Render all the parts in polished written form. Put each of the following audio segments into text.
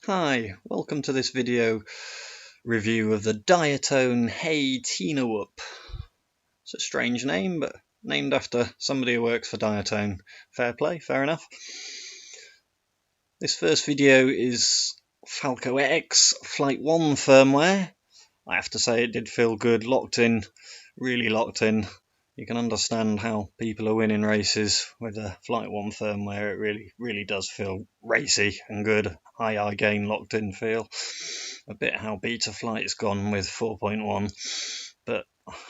Hi, welcome to this video review of the Diatone Tina Whoop. It's a strange name, but named after somebody who works for Diatone. Fair play, fair enough. This first video is FalcoX FlightOne firmware. I have to say it did feel good, locked in, really locked in. You can understand how people are winning races with the FlightOne firmware. It really does feel racy and good. High I-gain locked in feel. A bit how BetaFlight's gone with 4.1, but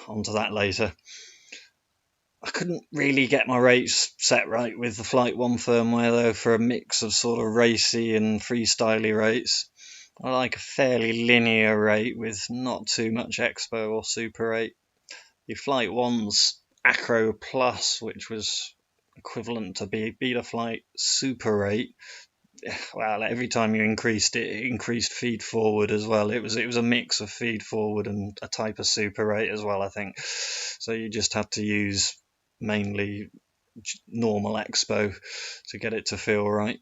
onto that later. I couldn't really get my rates set right with the FlightOne firmware though for a mix of sort of racy and freestyly rates. I like a fairly linear rate with not too much expo or super rate. The FlightOne's Acro Plus, which was equivalent to BetaFlight super rate, well, every time you increased it, it increased feed forward as well. It was a mix of feed forward and a type of super rate as well, I think. So you just had to use mainly normal expo to get it to feel right.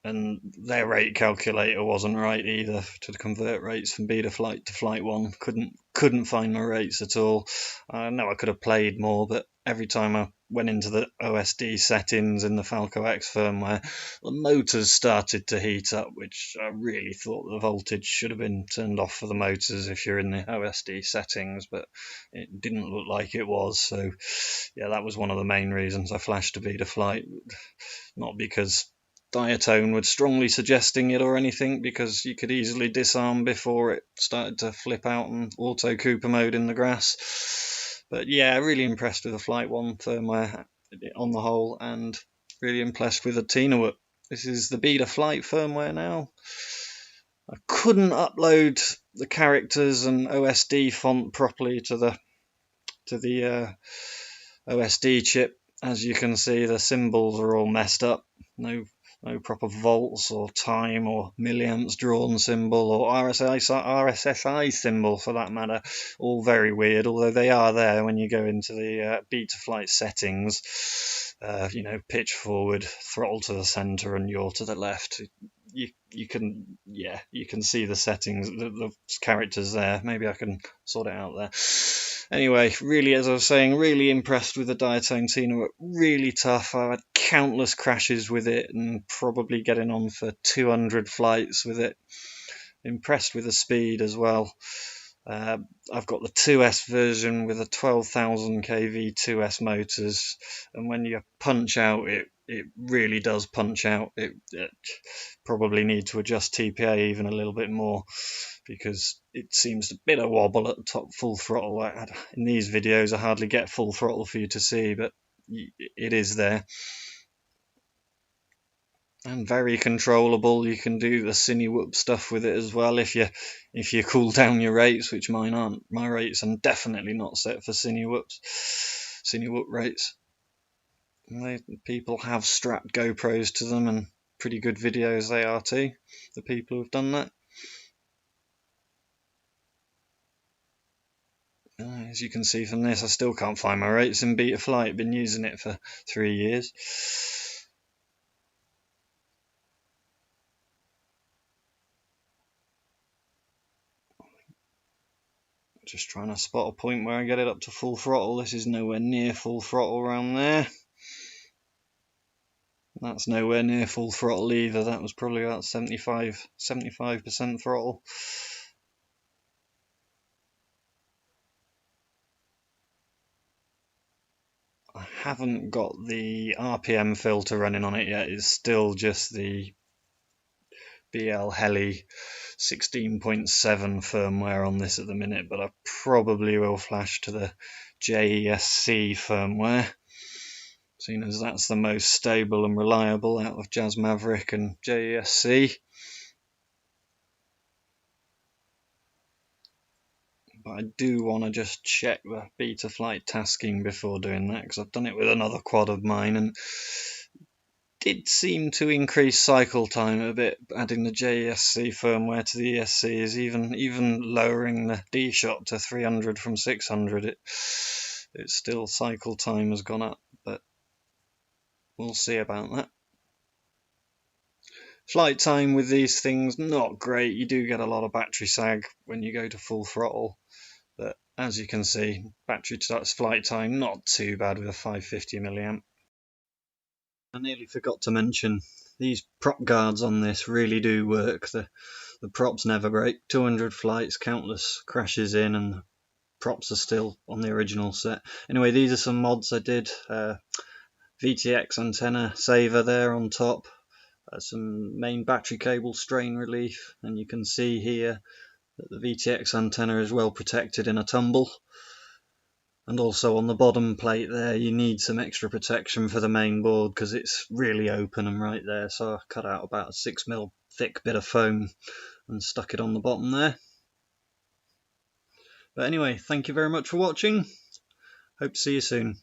And their rate calculator wasn't right either to convert rates from BetaFlight to FlightOne. Couldn't find my rates at all. I know I could have played more, but every time I went into the OSD settings in the FalcoX firmware, the motors started to heat up, which I really thought the voltage should have been turned off for the motors if you're in the OSD settings, but it didn't look like it was. So yeah, that was one of the main reasons I flashed to BetaFlight. Not because Diatone was strongly suggesting it or anything, because you could easily disarm before it started to flip out and auto Cooper mode in the grass. But yeah, really impressed with the FlightOne firmware on the whole, and really impressed with the Tina Whoop. This is the BetaFlight firmware now. I couldn't upload the characters and OSD font properly to the OSD chip. As you can see, the symbols are all messed up. No proper volts or time or milliamps drawn symbol or RSSI symbol for that matter. All very weird, although they are there when you go into the BetaFlight settings. Pitch forward, throttle to the center, and yaw to the left. You can see the settings, the characters there. Maybe I can sort it out there. Anyway, really, as I was saying, really impressed with the Diatone Tina Whoop. Really tough. I had countless crashes with it and probably getting on for 200 flights with it. Impressed with the speed as well. I've got the 2S version with a 12,000 kV 2S motors, and when you punch out, it really does punch out. It probably need to adjust TPA even a little bit more, because it seems a bit of wobble at the top full throttle. In these videos I hardly get full throttle for you to see, but it is there. And very controllable. You can do the Tina Whoop stuff with it as well if you cool down your rates, which mine aren't. My rates are definitely not set for Tina Whoop rates. People have strapped GoPros to them, and pretty good videos they are too, the people who've done that. As you can see from this, I still can't find my rates in BetaFlight. Been using it for 3 years. Just trying to spot a point where I get it up to full throttle. This is nowhere near full throttle around there. That's nowhere near full throttle either. That was probably about 75% throttle. I haven't got the RPM filter running on it yet. It's still just the BL Heli 16.7 firmware on this at the minute, but I probably will flash to the JESC firmware, seeing as that's the most stable and reliable out of Jazz Maverick and JESC. But I do want to just check the BetaFlight tasking before doing that, because I've done it with another quad of mine and did seem to increase cycle time a bit. Adding the JESC firmware to the ESC is even lowering the D shot to 300 from 600. It's still, cycle time has gone up, but we'll see about that. Flight time with these things, not great. You do get a lot of battery sag when you go to full throttle, but as you can see, battery to flight time not too bad with a 550 milliamp. I nearly forgot to mention, these prop guards on this really do work. The props never break. 200 flights, countless crashes in, and the props are still on the original set. Anyway, these are some mods I did. VTX antenna saver there on top. Some main battery cable strain relief, and you can see here that the VTX antenna is well protected in a tumble. And also on the bottom plate there, you need some extra protection for the main board because it's really open and right there. So I cut out about a 6mm thick bit of foam and stuck it on the bottom there. But anyway, thank you very much for watching. Hope to see you soon.